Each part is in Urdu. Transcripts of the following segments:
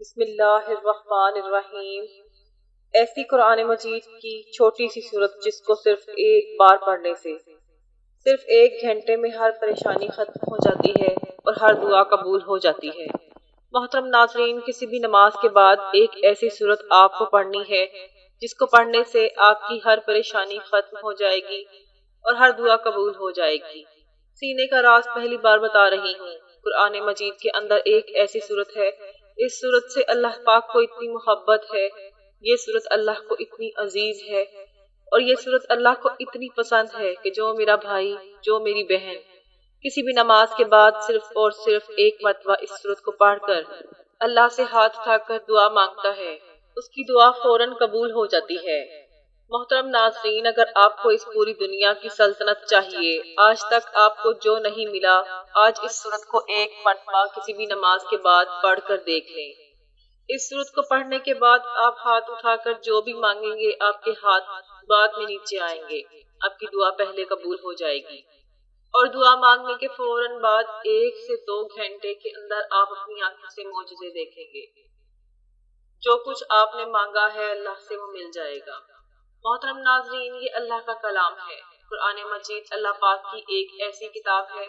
بسم اللہ الرحمن الرحیم۔ ایسی قرآن مجید کی چھوٹی سی صورت جس کو صرف ایک بار پڑھنے سے صرف 1 گھنٹے میں ہر پریشانی ختم ہو جاتی ہے اور ہر دعا قبول ہو جاتی ہے۔ محترم ناظرین، کسی بھی نماز کے بعد ایک ایسی صورت آپ کو پڑھنی ہے جس کو پڑھنے سے آپ کی ہر پریشانی ختم ہو جائے گی اور ہر دعا قبول ہو جائے گی۔ سینے کا راز پہلی بار بتا رہی ہوں، قرآن مجید کے اندر ایک ایسی صورت ہے، اس صورت سے اللہ پاک کو اتنی محبت ہے، یہ صورت اللہ کو اتنی عزیز ہے اور یہ صورت اللہ کو اتنی پسند ہے کہ جو میرا بھائی، جو میری بہن کسی بھی نماز کے بعد صرف اور صرف ایک مرتبہ اس صورت کو پڑھ کر اللہ سے ہاتھ اٹھا کر دعا مانگتا ہے، اس کی دعا فوراً قبول ہو جاتی ہے۔ محترم ناظرین، اگر آپ کو اس پوری دنیا کی سلطنت چاہیے، آج تک آپ کو جو نہیں ملا، آج اس صورت کو ایک مرتبہ کسی بھی نماز کے بعد پڑھ کر دیکھ لیں۔ اس صورت کو پڑھنے کے بعد آپ ہاتھ اٹھا کر جو بھی مانگیں گے، آپ کے ہاتھ بعد میں نیچے آئیں گے، آپ کی دعا پہلے قبول ہو جائے گی اور دعا مانگنے کے فوراً بعد 1 سے 2 گھنٹے کے اندر آپ اپنی آنکھوں سے معجزے دیکھیں گے۔ جو کچھ آپ نے مانگا ہے اللہ سے وہ مل جائے گا۔ محترم ناظرین، یہ اللہ کا کلام ہے۔ قرآن مجید اللہ پاک کی ایک ایسی کتاب ہے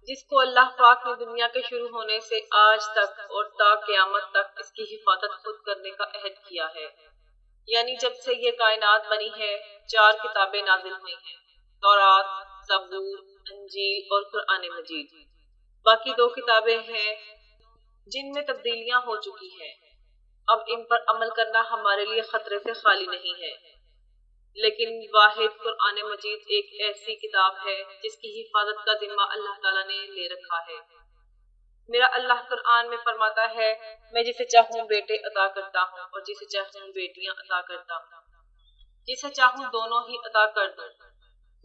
جس کو اللہ پاک نے دنیا کے شروع ہونے سے آج تک اور تا قیامت تک اس کی حفاظت خود کرنے کا عہد کیا ہے۔ یعنی جب سے یہ کائنات بنی ہے 4 کتابیں نازل ہوئی ہیں، تورات، زبور، انجیل اور قرآن مجید۔ باقی 2 کتابیں ہیں جن میں تبدیلیاں ہو چکی ہیں۔ اب ان پر عمل کرنا ہمارے لیے خطرے سے خالی نہیں ہے، لیکن واحد قرآن مجید ایک ایسی کتاب ہے جس کی حفاظت کا ذمہ اللہ تعالیٰ نے لے رکھا ہے۔ میرا اللہ قرآن میں فرماتا ہے، میں جسے چاہوں بیٹے عطا کرتا ہوں اور جسے چاہوں بیٹیاں عطا کرتا ہوں، جسے چاہوں دونوں ہی عطا کر دوں،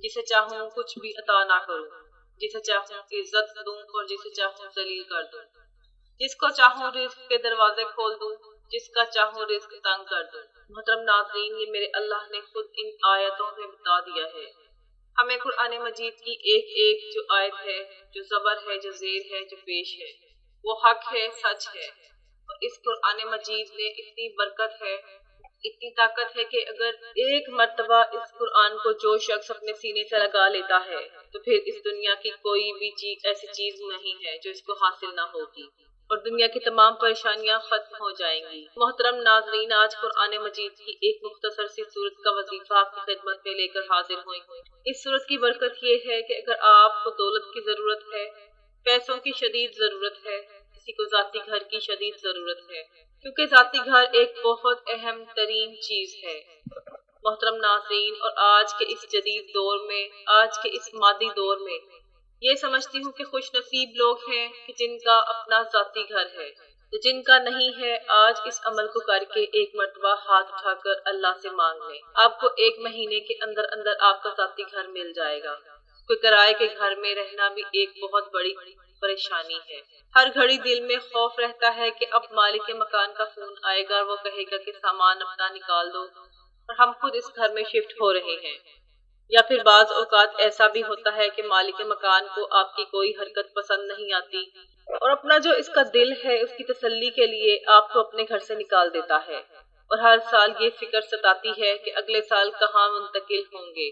جسے چاہوں کچھ بھی عطا نہ کروں، جسے چاہوں عزت دوں اور جسے چاہوں ذلیل کر دوں، جس کو چاہوں رزق کے دروازے کھول دوں، جس کا چاہوں رزق تنگ کر دوں۔ محترم ناظرین، یہ میرے اللہ نے خود ان آیتوں میں بتا دیا ہے۔ ہمیں قرآن مجید کی ایک ایک جو آیت ہے، جو زبر ہے، جو زیر ہے، جو پیش ہے، وہ حق ہے، سچ ہے۔ اور اس قرآن مجید میں اتنی برکت ہے، اتنی طاقت ہے کہ اگر ایک مرتبہ اس قرآن کو جو شخص اپنے سینے سے لگا لیتا ہے تو پھر اس دنیا کی کوئی بھی ایسی چیز نہیں ہے جو اس کو حاصل نہ ہوگی اور دنیا کی تمام پریشانیاں ختم ہو جائیں گی۔ محترم ناظرین، آج قرآن مجید کی ایک مختصر سی صورت کا وظیفہ آپ کی خدمت میں لے کر حاضر ہوئی ہوں۔ اس صورت کی برکت یہ ہے کہ اگر آپ کو دولت کی ضرورت ہے، پیسوں کی شدید ضرورت ہے، کسی کو ذاتی گھر کی شدید ضرورت ہے، کیونکہ ذاتی گھر ایک بہت اہم ترین چیز ہے۔ محترم ناظرین، اور آج کے اس جدید دور میں، آج کے اس مادی دور میں، یہ سمجھتی ہوں کہ خوش نصیب لوگ ہیں کہ جن کا اپنا ذاتی گھر ہے، تو جن کا نہیں ہے آج اس عمل کو کر کے ایک مرتبہ ہاتھ اٹھا کر اللہ سے مانگ لیں۔ آپ کو 1 مہینے کے اندر اندر آپ کا ذاتی گھر مل جائے گا۔ کوئی کرائے کے گھر میں رہنا بھی ایک بہت بڑی پریشانی ہے۔ ہر گھڑی دل میں خوف رہتا ہے کہ اب مالک مکان کا فون آئے گا، وہ کہے گا کہ سامان اپنا نکال دو اور ہم خود اس گھر میں شفٹ ہو رہے ہیں۔ یا پھر بعض اوقات ایسا بھی ہوتا ہے کہ مالک مکان کو آپ کی کوئی حرکت پسند نہیں آتی اور اپنا جو اس کا دل ہے اس کی تسلی کے لیے آپ کو اپنے گھر سے نکال دیتا ہے، اور ہر سال یہ فکر ستاتی ہے کہ اگلے سال کہاں منتقل ہوں گے،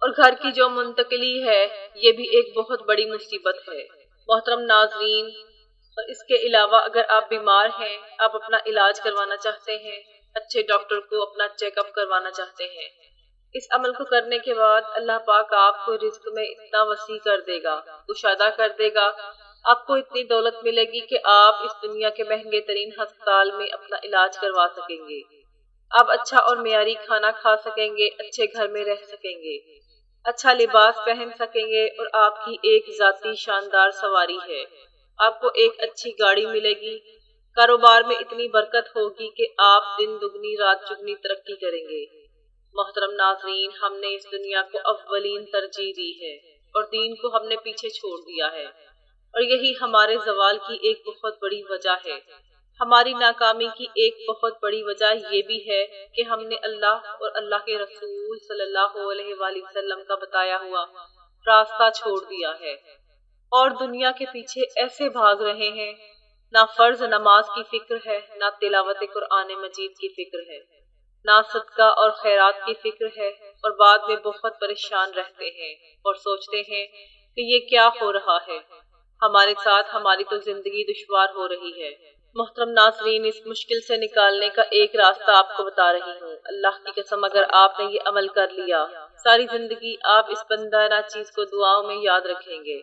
اور گھر کی جو منتقلی ہے یہ بھی ایک بہت بڑی مصیبت ہے۔ محترم ناظرین، اور اس کے علاوہ اگر آپ بیمار ہیں، آپ اپنا علاج کروانا چاہتے ہیں، اچھے ڈاکٹر کو اپنا چیک اپ کروانا چاہتے ہیں، اس عمل کو کرنے کے بعد اللہ پاک آپ کو رزق میں اتنا وسیع کر دے گا، کشادہ کر دے گا، آپ کو اتنی دولت ملے گی کہ آپ اس دنیا کے مہنگے ترین ہسپتال میں اپنا علاج کروا سکیں گے، آپ اچھا اور معیاری کھانا کھا سکیں گے، اچھے گھر میں رہ سکیں گے، اچھا لباس پہن سکیں گے، اور آپ کی ایک ذاتی شاندار سواری ہے، آپ کو ایک اچھی گاڑی ملے گی، کاروبار میں اتنی برکت ہوگی کہ آپ دن دگنی رات چگنی ترقی کریں گے۔ محترم ناظرین، ہم نے اس دنیا کو اولین ترجیح دی ہے اور دین کو ہم نے پیچھے چھوڑ دیا ہے، اور یہی ہمارے زوال کی ایک بہت بڑی وجہ ہے۔ ہماری ناکامی کی ایک بہت بڑی وجہ یہ بھی ہے کہ ہم نے اللہ اور اللہ کے رسول صلی اللہ علیہ وآلہ وسلم کا بتایا ہوا راستہ چھوڑ دیا ہے اور دنیا کے پیچھے ایسے بھاگ رہے ہیں، نہ فرض نماز کی فکر ہے، نہ تلاوت قرآن مجید کی فکر ہے، نہ صدقہ اور خیرات کی فکر ہے، اور بعد میں بہت پریشان رہتے ہیں اور سوچتے ہیں کہ یہ کیا ہو رہا ہے، ہمارے ساتھ ہماری تو زندگی دشوار ہو رہی ہے۔ محترم ناظرین، اس مشکل سے نکالنے کا ایک راستہ آپ کو بتا رہی ہوں۔ اللہ کی قسم، اگر آپ نے یہ عمل کر لیا، ساری زندگی آپ اس بندہ ناچیز کو دعاؤں میں یاد رکھیں گے۔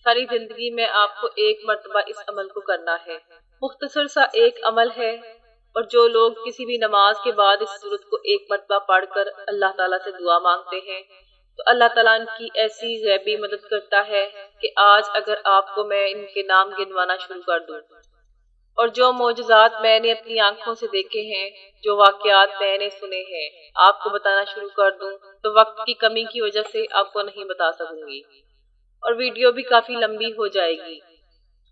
ساری زندگی میں آپ کو ایک مرتبہ اس عمل کو کرنا ہے۔ مختصر سا ایک عمل ہے، اور جو لوگ کسی بھی نماز کے بعد اس سورت کو ایک مرتبہ پڑھ کر اللہ تعالیٰ سے دعا مانگتے ہیں تو اللہ تعالیٰ ان کی ایسی غیبی مدد کرتا ہے کہ آج اگر آپ کو میں ان کے نام گنوانا شروع کر دوں، اور جو معجزات میں نے اپنی آنکھوں سے دیکھے ہیں، جو واقعات میں نے سنے ہیں، آپ کو بتانا شروع کر دوں تو وقت کی کمی کی وجہ سے آپ کو نہیں بتا سکوں گی، اور ویڈیو بھی کافی لمبی ہو جائے گی۔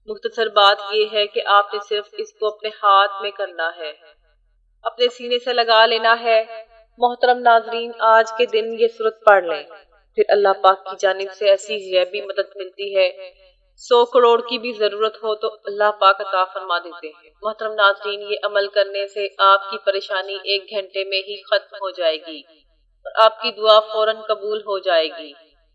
مختصر بات یہ ہے کہ آپ نے صرف اس کو اپنے ہاتھ میں کرنا ہے، اپنے سینے سے لگا لینا ہے۔ محترم ناظرین، آج کے دن یہ سورت پڑھ لیں، پھر اللہ پاک کی جانب سے ایسی غیبی مدد ملتی ہے، 100 کروڑ کی بھی ضرورت ہو تو اللہ پاک عطا فرما دیتے ہیں۔ محترم ناظرین، یہ عمل کرنے سے آپ کی پریشانی 1 گھنٹے میں ہی ختم ہو جائے گی اور آپ کی دعا فوراً قبول ہو جائے گی۔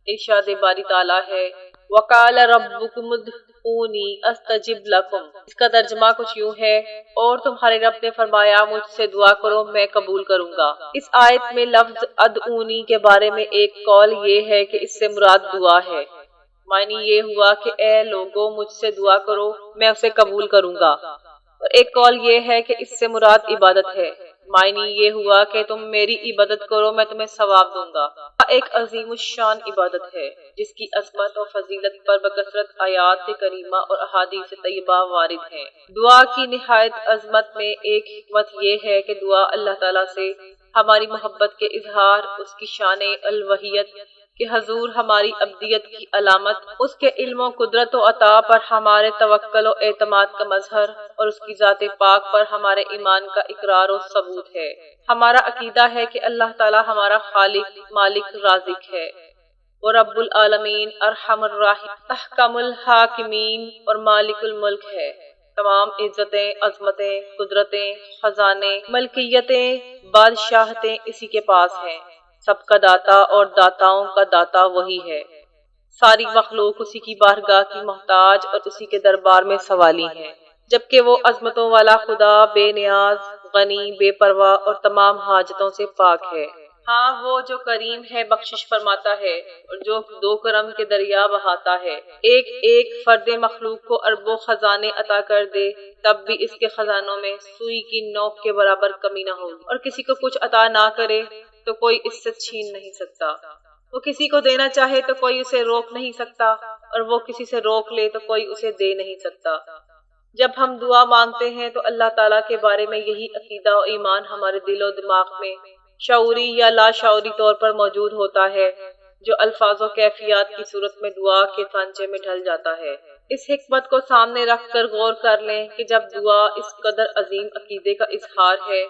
ارشاد باری تعالیٰ ہے، وَقَالَ رَبُّكُمُ ادْعُونِي أَسْتَجِبْ لَكُمْ۔ اس کا ترجمہ کچھ یوں ہے، اور تمہارے رب نے فرمایا مجھ سے دعا کرو میں قبول کروں گا۔ اس آیت میں لفظ ادعونی کے بارے میں ایک قول یہ ہے کہ اس سے مراد دعا ہے۔ معنی یہ ہوا کہ اے لوگوں مجھ سے دعا کرو میں اسے قبول کروں گا، اور ایک قول یہ ہے کہ اس سے مراد عبادت ہے۔ معنی یہ ہوا کہ تم میری عبادت کرو میں تمہیں ثواب دوں گا۔ ایک عظیم الشان عبادت ہے جس کی عظمت اور فضیلت پر بکثرت آیات کریمہ اور احادیث طیبہ وارد ہیں۔ دعا کی نہایت عظمت میں ایک حکمت یہ ہے کہ دعا اللہ تعالیٰ سے ہماری محبت کے اظہار، اس کی شان الوہیت کہ حضور ہماری عبدیت کی علامت، اس کے علم و قدرت و عطا پر ہمارے توکل و اعتماد کا مظہر، اور اس کی ذات پاک پر ہمارے ایمان کا اقرار و ثبوت ہے۔ ہمارا عقیدہ ہے کہ اللہ تعالیٰ ہمارا خالق، مالک، رازق ہے، اور رب العالمین، ارحم الراحمین، احکم الحاکمین اور مالک الملک ہے۔ تمام عزتیں، عظمتیں، قدرتیں، خزانے، ملکیتیں، بادشاہتیں اسی کے پاس ہیں۔ سب کا داتا اور داتاؤں کا داتا وہی ہے۔ ساری مخلوق اسی کی بارگاہ کی محتاج اور اسی کے دربار میں سوالی ہے، جبکہ وہ عظمتوں والا خدا بے نیاز، غنی، بے پرواہ اور تمام حاجتوں سے پاک ہے۔ ہاں، وہ جو کریم ہے، بخشش فرماتا ہے، اور جو دو کرم کے دریا بہاتا ہے، ایک ایک فرد مخلوق کو اربوں خزانے عطا کر دے تب بھی اس کے خزانوں میں سوئی کی نوک کے برابر کمی نہ ہوگی، اور کسی کو کچھ عطا نہ کرے تو کوئی اس سے چھین نہیں سکتا۔ وہ کسی کو دینا چاہے تو کوئی اسے روک نہیں سکتا، اور وہ کسی سے روک لے تو کوئی اسے دے نہیں سکتا۔ جب ہم دعا مانگتے ہیں تو اللہ تعالیٰ کے بارے میں یہی عقیدہ و ایمان ہمارے دل و دماغ میں شعوری یا لاشعوری طور پر موجود ہوتا ہے، جو الفاظ و کیفیات کی صورت میں دعا کے سانچے میں ڈھل جاتا ہے۔ اس حکمت کو سامنے رکھ کر غور کر لیں کہ جب دعا اس قدر عظیم عقیدے کا اظہار ہے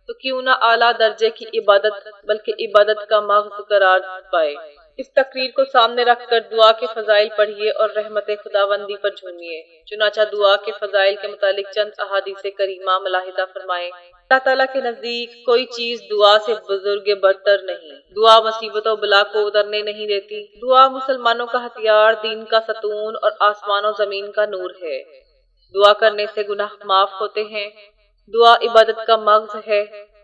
تو کیوں نہ اعلیٰ درجے کی عبادت بلکہ عبادت کا مغز قرار پائے۔ اس تقریر کو سامنے رکھ کر دعا کے فضائل پڑھیے اور رحمت خداوندی پر جھومیے۔ چنانچہ دعا کے فضائل کے متعلق چند احادیث کریمہ ملاحظہ فرمائیں۔ اللہ تعالیٰ کے نزدیک کوئی چیز دعا سے بزرگ برتر نہیں۔ دعا مصیبت و بلا کو اترنے نہیں دیتی۔ دعا مسلمانوں کا ہتھیار، دین کا ستون اور آسمان و زمین کا نور ہے۔ دعا کرنے سے گناہ معاف ہوتے ہیں۔ دعا عبادت کا مغز ہے۔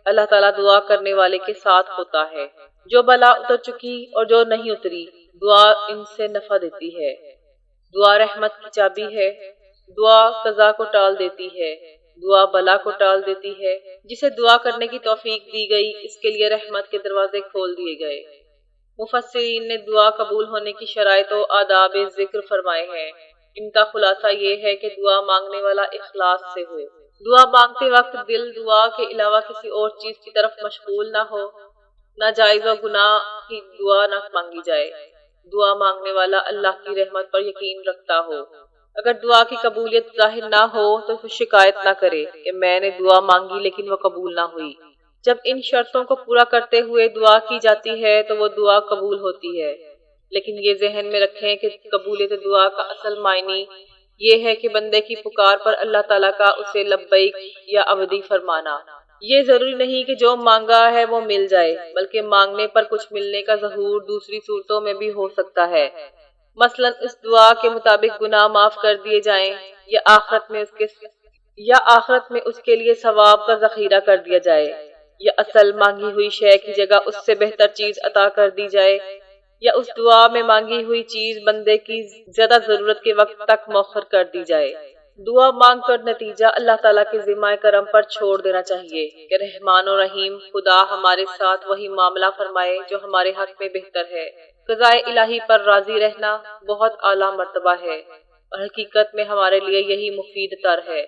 اللہ تعالیٰ دعا کرنے والے کے ساتھ ہوتا ہے۔ جو بلا اتر چکی اور جو نہیں اتری، دعا ان سے نفع دیتی ہے۔ دعا رحمت کی چابی ہے۔ دعا قضا کو ٹال دیتی ہے۔ دعا بلا کو ٹال دیتی ہے۔ جسے دعا کرنے کی توفیق دی گئی اس کے لیے رحمت کے دروازے کھول دیے گئے۔ مفسرین نے دعا قبول ہونے کی شرائط و آداب ذکر فرمائے ہیں۔ ان کا خلاصہ یہ ہے کہ دعا مانگنے والا اخلاص سے ہو۔ دعا مانگتے وقت دل دعا کے علاوہ کسی اور چیز کی طرف مشغول نہ ہو۔ ناجائز و گناہ کی دعا نہ مانگی جائے۔ دعا مانگنے والا اللہ کی رحمت پر یقین رکھتا ہو۔ اگر دعا کی قبولیت ظاہر نہ ہو تو پھر شکایت نہ کرے کہ میں نے دعا مانگی لیکن وہ قبول نہ ہوئی۔ جب ان شرطوں کو پورا کرتے ہوئے دعا کی جاتی ہے تو وہ دعا قبول ہوتی ہے، لیکن یہ ذہن میں رکھیں کہ قبولیت دعا کا اصل معنی یہ ہے کہ بندے کی پکار پر اللہ تعالیٰ کا اسے لبیک یا ابدی فرمانا۔ یہ ضروری نہیں کہ جو مانگا ہے وہ مل جائے، بلکہ مانگنے پر کچھ ملنے کا ظہور دوسری صورتوں میں بھی ہو سکتا ہے۔ مثلا اس دعا کے مطابق گناہ معاف کر دیے جائیں، یا آخرت میں اس کے لیے ثواب کا ذخیرہ کر دیا جائے، یا اصل مانگی ہوئی شے کی جگہ اس سے بہتر چیز عطا کر دی جائے، یا اس دعا میں مانگی ہوئی چیز بندے کی زیادہ ضرورت کے وقت تک مؤخر کر دی جائے۔ دعا مانگ کر نتیجہ اللہ تعالیٰ کے ذمہ کرم پر چھوڑ دینا چاہیے کہ رحمان و رحیم خدا ہمارے ساتھ وہی معاملہ فرمائے جو ہمارے حق میں بہتر ہے۔ قضاء الہی پر راضی رہنا بہت اعلیٰ مرتبہ ہے، اور حقیقت میں ہمارے لیے یہی مفید تر ہے،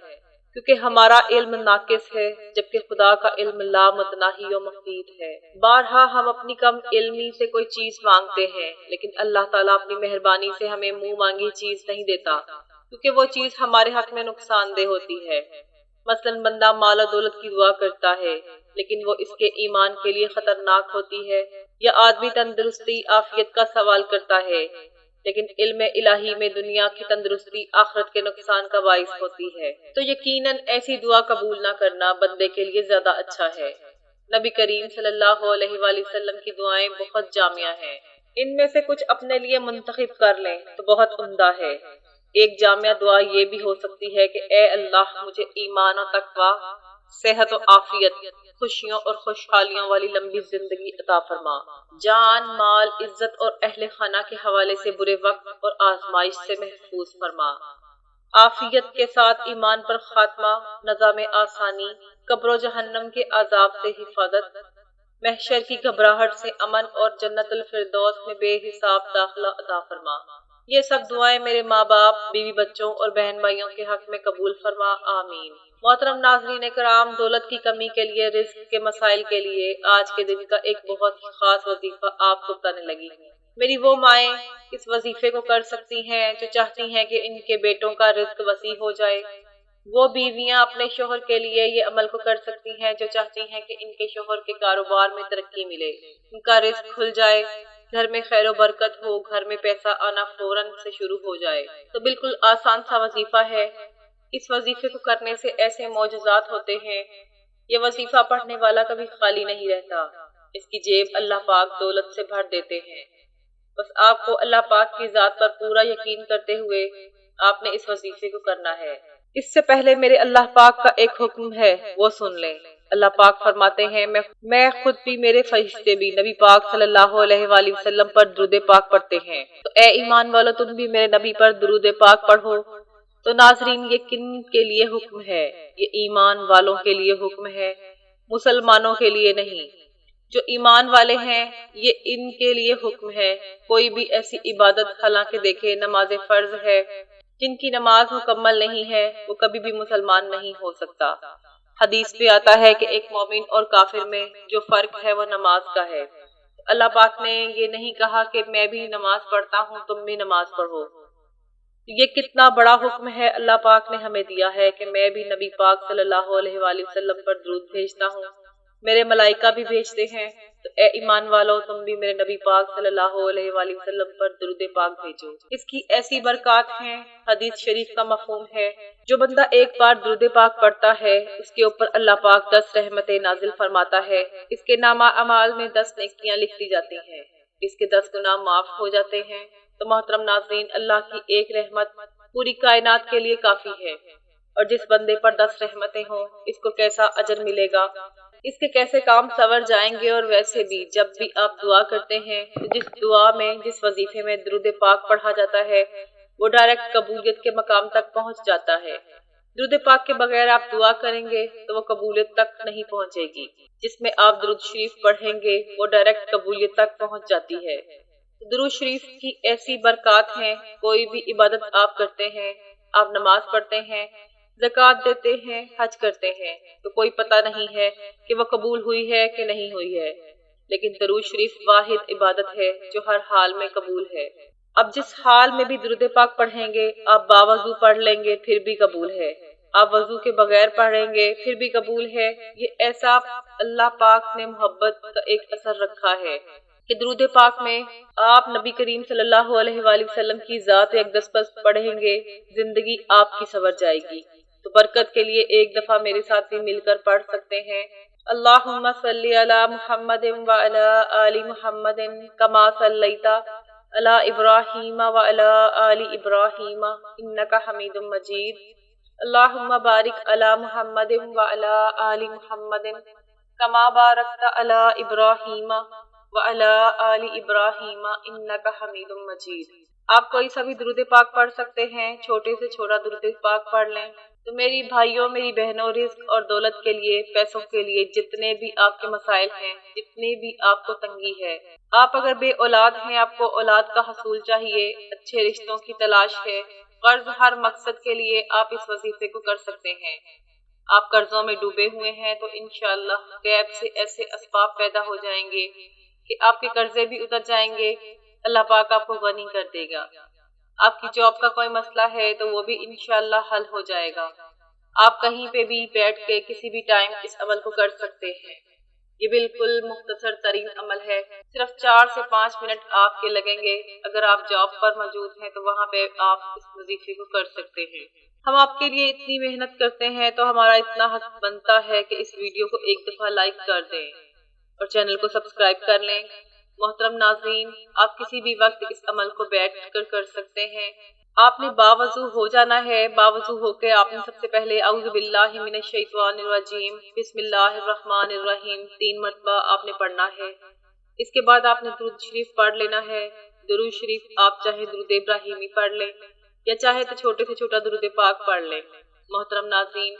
کیونکہ ہمارا علم ناقص ہے جبکہ خدا کا علم لا متناہی و مفید ہے۔ بارہا ہم اپنی کم علمی سے کوئی چیز مانگتے ہیں، لیکن اللہ تعالیٰ اپنی مہربانی سے ہمیں منہ مانگی چیز نہیں دیتا، کیونکہ وہ چیز ہمارے حق میں نقصان دہ ہوتی ہے۔ مثلا بندہ مال و دولت کی دعا کرتا ہے، لیکن وہ اس کے ایمان کے لیے خطرناک ہوتی ہے، یا آدمی تندرستی عافیت کا سوال کرتا ہے، لیکن علم الہی میں دنیا کی تندرستی آخرت کے نقصان کا باعث ہوتی ہے، تو یقیناً ایسی دعا قبول نہ کرنا بندے کے لیے زیادہ اچھا ہے۔ نبی کریم صلی اللہ علیہ وآلہ وسلم کی دعائیں بہت جامع ہیں، ان میں سے کچھ اپنے لیے منتخب کر لیں تو بہت عمدہ ہے۔ ایک جامع دعا یہ بھی ہو سکتی ہے کہ اے اللہ مجھے ایمان و تقوی، صحت و عافیت، خوشیوں اور خوشحالیوں والی لمبی زندگی عطا فرما، جان مال عزت اور اہل خانہ کے حوالے سے برے وقت اور آزمائش سے محفوظ فرما، عافیت کے ساتھ ایمان پر خاتمہ، نظام آسانی، قبر و جہنم کے عذاب سے حفاظت، محشر کی گھبراہٹ سے امن اور جنت الفردوس میں بے حساب داخلہ عطا فرما۔ یہ سب دعائیں میرے ماں باپ، بیوی بچوں اور بہن بھائیوں کے حق میں قبول فرما، آمین۔ محترم ناظرین کرام، دولت کی کمی کے لیے، رزق کے مسائل کے لیے آج کے دن کا ایک بہت ہی خاص وظیفہ آپ کو بتانے لگی ہوں۔ میری وہ مائیں اس وظیفے کو کر سکتی ہیں جو چاہتی ہیں کہ ان کے بیٹوں کا رزق وسیع ہو جائے۔ وہ بیویاں اپنے شوہر کے لیے یہ عمل کو کر سکتی ہیں جو چاہتی ہیں کہ ان کے شوہر کے کاروبار میں ترقی ملے، ان کا رزق کھل جائے، گھر میں خیر و برکت ہو، گھر میں پیسہ آنا فوراً سے شروع ہو جائے۔ تو بالکل آسان سا وظیفہ ہے۔ اس وظیفے کو کرنے سے ایسے معجزات ہوتے ہیں، یہ وظیفہ پڑھنے والا کبھی خالی نہیں رہتا، اس کی جیب اللہ پاک دولت سے بھر دیتے ہیں۔ بس آپ کو اللہ پاک کی ذات پر پورا یقین کرتے ہوئے آپ نے اس وظیفے کو کرنا ہے۔ اس سے پہلے میرے اللہ پاک کا ایک حکم ہے، وہ سن لیں۔ اللہ پاک فرماتے ہیں، میں خود بھی میرے فرشتے بھی نبی پاک صلی اللہ علیہ وآلہ وسلم پر درود پاک پڑھتے ہیں، تو اے ایمان والو تم بھی میرے نبی پر درود پاک پڑھو۔ تو ناظرین یہ کن کے لیے حکم ہے؟ یہ ایمان والوں کے لیے حکم ہے، مسلمانوں کے لیے نہیں۔ جو ایمان والے ہیں یہ ان کے لیے حکم ہے۔ کوئی بھی ایسی عبادت حالانکہ دیکھے نماز فرض ہے، جن کی نماز مکمل نہیں ہے وہ کبھی بھی مسلمان نہیں ہو سکتا۔ حدیث پہ آتا ہے کہ ایک مومن اور کافر میں جو فرق ہے وہ نماز کا ہے۔ اللہ پاک نے یہ نہیں کہا کہ میں بھی نماز پڑھتا ہوں تم بھی نماز پڑھو۔ یہ کتنا بڑا حکم ہے اللہ پاک نے ہمیں دیا ہے کہ میں بھی نبی پاک صلی اللہ علیہ وآلہ وسلم پر درود بھیجتا ہوں، میرے ملائکہ بھی بھیجتے ہیں، تو اے ایمان والو تم بھی میرے نبی پاک صلی اللہ علیہ وآلہ وسلم پر درود پاک بھیجو۔ اس کی ایسی برکات ہیں، حدیث شریف کا مفہوم ہے، جو بندہ ایک بار درود پاک پڑھتا ہے اس کے اوپر اللہ پاک 10 رحمتیں نازل فرماتا ہے، اس کے نامہ اعمال میں 10 نیکیاں لکھ دی جاتی ہیں، اس کے 10 گناہ معاف ہو جاتے ہیں۔ تو محترم ناظرین، اللہ کی ایک رحمت پوری کائنات کے لیے کافی ہے، اور جس بندے پر 10 رحمتیں ہوں اس کو کیسا اجر ملے گا، اس کے کیسے کام سنور جائیں گے۔ اور ویسے بھی جب بھی آپ دعا کرتے ہیں تو جس دعا میں جس وظیفے میں درود پاک پڑھا جاتا ہے وہ ڈائریکٹ قبولیت کے مقام تک پہنچ جاتا ہے۔ درود پاک کے بغیر آپ دعا کریں گے تو وہ قبولیت تک نہیں پہنچے گی، جس میں آپ درود شریف پڑھیں گے وہ ڈائریکٹ قبولیت تک پہنچ جاتی ہے۔ درود شریف کی ایسی برکات ہیں، کوئی بھی عبادت آپ کرتے ہیں، آپ نماز پڑھتے ہیں، زکوٰۃ دیتے ہیں، حج کرتے ہیں، تو کوئی پتہ نہیں ہے کہ وہ قبول ہوئی ہے کہ نہیں ہوئی ہے، لیکن درود شریف واحد عبادت ہے جو ہر حال میں قبول ہے۔ اب جس حال میں بھی درود پاک پڑھیں گے، آپ باوضو پڑھ لیں گے پھر بھی قبول ہے، آپ وضو کے بغیر پڑھیں گے پھر بھی قبول ہے۔ یہ ایسا اللہ پاک نے محبت کا ایک اثر رکھا ہے کہ درود پاک میں آپ نبی کریم صلی اللہ علیہ وآلہ وسلم کی ذات اقدس پر پڑھیں گے، زندگی آپ کی سنور جائے گی۔ تو برکت کے لیے ایک دفعہ میرے ساتھ بھی مل کر پڑھ سکتے ہیں۔ اللہم صلی علی محمد وعلی آل محمد کما صلیت علی ابراہیم وعلی آل ابراہیم انک حمید مجید۔ اللہم بارک علی محمد وعلی آل محمد کما بارکت علی ابراہیم وعلی آل ابراہیم انک حمید مجید۔ آپ کوئی سا بھی درود پاک پڑھ سکتے ہیں، چھوٹے سے چھوٹا درود پاک پڑھ لیں۔ تو میری بھائیوں، میری بہنوں، رزق اور دولت کے لیے، پیسوں کے لیے جتنے بھی آپ کے مسائل ہیں، جتنے بھی آپ کو تنگی ہے، آپ اگر بے اولاد ہیں، آپ کو اولاد کا حصول چاہیے، اچھے رشتوں کی تلاش ہے، قرض ہر مقصد کے لیے آپ اس وظیفے کو کر سکتے ہیں۔ آپ قرضوں میں ڈوبے ہوئے ہیں تو انشاءاللہ غیب سے ایسے اسباب پیدا ہو جائیں گے کہ آپ کے قرضے بھی اتر جائیں گے، اللہ پاک آپ کو غنی کر دے گا۔ آپ کی جاب کا کوئی مسئلہ ہے تو وہ بھی انشاءاللہ حل ہو جائے گا۔ آپ کہیں پہ بھی بیٹھ کے کسی بھی ٹائم اس عمل کو کر سکتے ہیں۔ یہ بالکل مختصر ترین عمل ہے، صرف 4 سے 5 منٹ آپ کے لگیں گے۔ اگر آپ جاب پر موجود ہیں تو وہاں پہ آپ اس وظیفے کو کر سکتے ہیں۔ ہم آپ کے لیے اتنی محنت کرتے ہیں تو ہمارا اتنا حق بنتا ہے کہ اس ویڈیو کو ایک دفعہ لائک کر دیں اور چینل کو سبسکرائب کر لیں۔ محترم ناظرین، آپ کسی بھی وقت اس عمل کو بیٹھ کر کر سکتے ہیں۔ آپ نے باوضو ہو جانا ہے۔ باوضو ہو کے آپ نے سب سے پہلے اعوذ باللہ من الشیطان الرجیم بسم اللہ الرحمن الرحیم 3 مرتبہ آپ نے پڑھنا ہے۔ اس کے بعد آپ نے درود شریف پڑھ لینا ہے۔ درود شریف آپ چاہے درود ابراہیمی پڑھ لیں یا چاہے تو چھوٹے سے چھوٹا درود پاک پڑھ لیں۔ محترم ناظرین،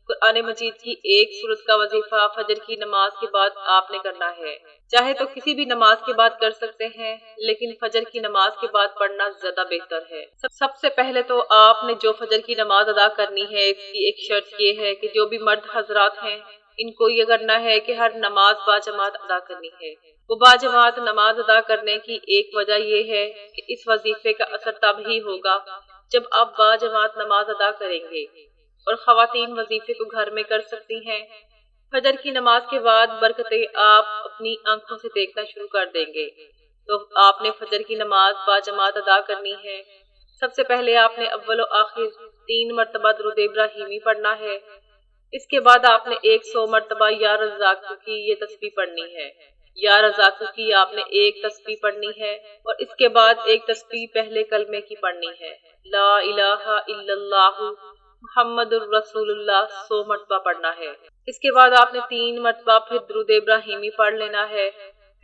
قرآن مجید کی ایک سورت کا وظیفہ فجر کی نماز کے بعد آپ نے کرنا ہے۔ چاہے تو کسی بھی نماز کے بعد کر سکتے ہیں، لیکن فجر کی نماز کے بعد پڑھنا زیادہ بہتر ہے۔ سب سے پہلے تو آپ نے جو فجر کی نماز ادا کرنی ہے، اس کی ایک شرط یہ ہے کہ جو بھی مرد حضرات ہیں، ان کو یہ کرنا ہے کہ ہر نماز باجماعت ادا کرنی ہے۔ وہ باجماعت نماز ادا کرنے کی ایک وجہ یہ ہے کہ اس وظیفے کا اثر تب ہی ہوگا جب آپ باجماعت نماز ادا کریں گے، اور خواتین وظیفے کو گھر میں کر سکتی ہیں۔ فجر کی نماز کے بعد برکتیں آپ اپنی آنکھوں سے دیکھنا شروع کر دیں گے۔ تو آپ نے فجر کی نماز باجماعت ادا کرنی ہے۔ سب سے پہلے آپ نے اول و آخر 3 مرتبہ درود ابراہیمی پڑھنا ہے۔ اس کے بعد آپ نے 100 مرتبہ یا رزاق کی یہ تسبیح پڑھنی ہے۔ یا رزاق کی آپ نے ایک تسبیح پڑھنی ہے، اور اس کے بعد ایک تسبیح پہلے کلمے کی پڑھنی ہے، لا الہ الا اللہ محمد الرسول اللہ 100 مرتبہ پڑھنا ہے۔ اس کے بعد آپ نے 3 مرتبہ پھر درود ابراہیمی پڑھ لینا ہے۔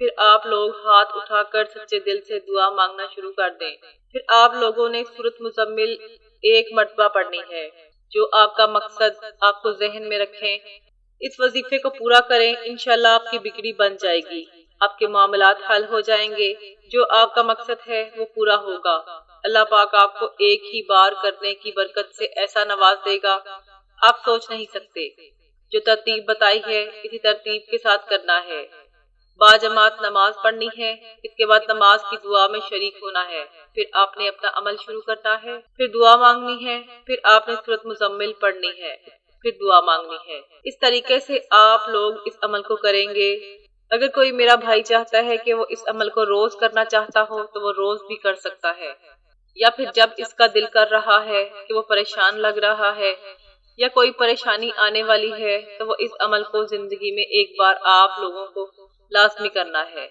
پھر آپ لوگ ہاتھ اٹھا کر سچے دل سے دعا مانگنا شروع کر دیں۔ پھر آپ لوگوں نے سورۃ مزمل 1 مرتبہ پڑھنی ہے۔ جو آپ کا مقصد آپ کو ذہن میں رکھیں، اس وظیفے کو پورا کریں، انشاءاللہ آپ کی بگڑی بن جائے گی، آپ کے معاملات حل ہو جائیں گے، جو آپ کا مقصد ہے وہ پورا ہوگا۔ اللہ پاک آپ کو ایک ہی بار کرنے کی برکت سے ایسا نواز دے گا آپ سوچ نہیں سکتے۔ جو ترتیب بتائی ہے اسی ترتیب کے ساتھ کرنا ہے۔ باجماعت نماز پڑھنی ہے، اس کے بعد نماز کی دعا میں شریک ہونا ہے، پھر آپ نے اپنا عمل شروع کرنا ہے، پھر دعا مانگنی ہے، پھر آپ نے سورۃ مزمل پڑھنی ہے، پھر دعا مانگنی ہے۔ اس طریقے سے آپ لوگ اس عمل کو کریں گے۔ اگر کوئی میرا بھائی چاہتا ہے کہ وہ اس عمل کو روز کرنا چاہتا ہو تو وہ روز بھی کر سکتا ہے، یا پھر جب اس کا دل کر رہا ہے کہ وہ پریشان لگ رہا ہے یا کوئی پریشانی آنے والی ہے تو وہ اس عمل کو زندگی میں ایک بار آپ لوگوں کو لازمی کرنا ہے۔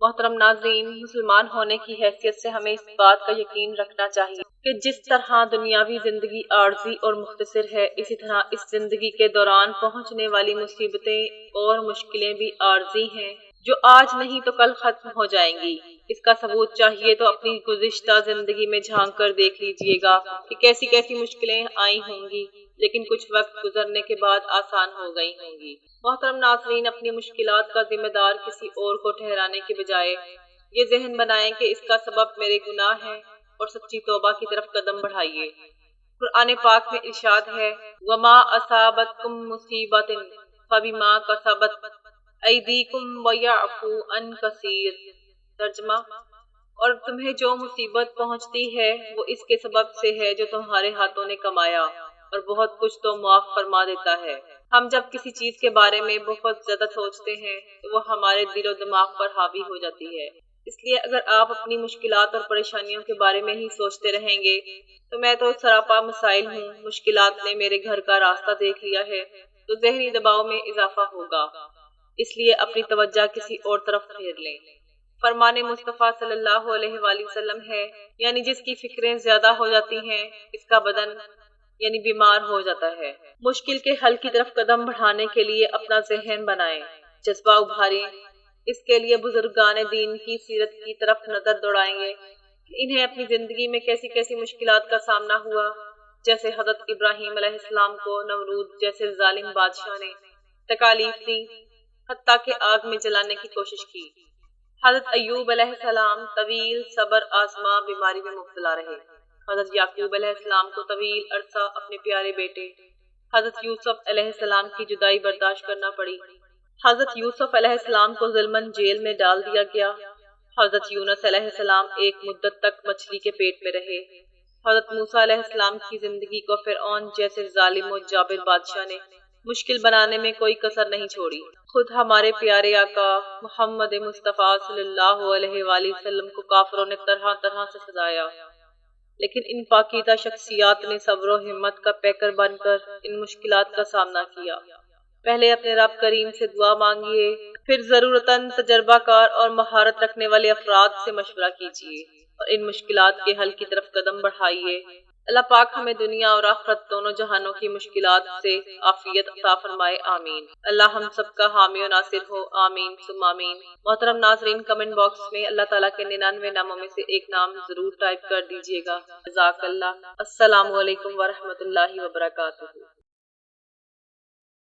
محترم ناظرین، مسلمان ہونے کی حیثیت سے ہمیں اس بات کا یقین رکھنا چاہیے کہ جس طرح دنیاوی زندگی عارضی اور مختصر ہے، اسی طرح اس زندگی کے دوران پہنچنے والی مصیبتیں اور مشکلیں بھی عارضی ہیں، جو آج نہیں تو کل ختم ہو جائیں گی۔ اس کا ثبوت چاہیے تو اپنی گزشتہ زندگی میں جھانک کر دیکھ لیجئے گا کہ کیسی کیسی مشکلیں آئی ہوں گی، لیکن کچھ وقت گزرنے کے بعد آسان ہو گئی ہوں گی۔ محترم ناظرین، اپنی مشکلات کا ذمہ دار کسی اور کو ٹھہرانے کے بجائے یہ ذہن بنائیں کہ اس کا سبب میرے گناہ ہیں، اور سچی توبہ کی طرف قدم بڑھائیے۔ قرآن پاک میں ارشاد ہے، وَمَا أَصَابَتْكُم مُّصِيبَةٍ فَبِمَا كَسَبَتْ أَيْدِيكُمْ وَيَعْفُو عَن كَثِيرٍ۔ ترجمہ، اور تمہیں جو مصیبت پہنچتی ہے وہ اس کے سبب سے ہے جو تمہارے ہاتھوں نے کمایا، اور بہت کچھ تو معاف فرما دیتا ہے۔ ہم جب کسی چیز کے بارے میں بہت زیادہ سوچتے ہیں تو وہ ہمارے دل و دماغ پر حاوی ہو جاتی ہے۔ اس لیے اگر آپ اپنی مشکلات اور پریشانیوں کے بارے میں ہی سوچتے رہیں گے تو میں تو سراپا مسائل ہوں، مشکلات نے میرے گھر کا راستہ دیکھ لیا ہے، تو ذہنی دباؤ میں اضافہ ہوگا۔ اس لیے اپنی توجہ کسی اور طرف پھیر لیں۔ فرمان مصطفیٰ صلی اللہ علیہ وآلہ وسلم ہے، یعنی جس کی فکریں زیادہ ہو جاتی ہیں اس کا بدن یعنی بیمار ہو جاتا ہے۔ مشکل کے حل کی طرف قدم بڑھانے کے لیے اپنا ذہن بنائیں، جذبہ ابھاریں۔ اس کے لیے بزرگان دین کی سیرت کی طرف نظر دوڑائیں گے کہ انہیں اپنی زندگی میں کیسی کیسی مشکلات کا سامنا ہوا، جیسے حضرت ابراہیم علیہ السلام کو نمرود جیسے ظالم بادشاہ نے تکالیف دی، حتیٰ کہ آگ میں جلانے کی کوشش کی۔ حضرت ایوب علیہ السلام طویل صبر آزما بیماری میں مبتلا رہے۔ حضرت یعقوب علیہ السلام کو طویل عرصہ اپنے پیارے بیٹے حضرت یوسف علیہ السلام کی جدائی برداشت کرنا پڑی۔ حضرت یوسف علیہ السلام کو ظلماً جیل میں ڈال دیا گیا۔ حضرت یونس علیہ السلام ایک مدت تک مچھلی کے پیٹ میں رہے۔ حضرت موسیٰ علیہ السلام کی زندگی کو فرعون جیسے ظالم و جابر بادشاہ نے مشکل بنانے میں کوئی کسر نہیں چھوڑی۔ خود ہمارے پیارے آقا محمد مصطفیٰ صلی اللہ علیہ وآلہ وسلم کو کافروں نے طرح طرح سے سزایا، لیکن ان پاکیزہ شخصیات نے صبر و ہمت کا پیکر بن کر ان مشکلات کا سامنا کیا۔ پہلے اپنے رب کریم سے دعا مانگیے، پھر ضرورتاً تجربہ کار اور مہارت رکھنے والے افراد سے مشورہ کیجیے اور ان مشکلات کے حل کی طرف قدم بڑھائیے۔ اللہ پاک ہمیں دنیا اور آخرت دونوں جہانوں کی مشکلات سے عافیت عطا فرمائے، آمین۔ اللہ ہم سب کا حامی و ناصر ہو، آمین ثم آمین۔ محترم ناظرین، کمنٹ باکس میں اللہ تعالیٰ کے 99 ناموں میں سے ایک نام ضرور ٹائپ کر دیجیے گا۔ جزاک اللہ۔ السلام علیکم ورحمۃ اللہ وبرکاتہ۔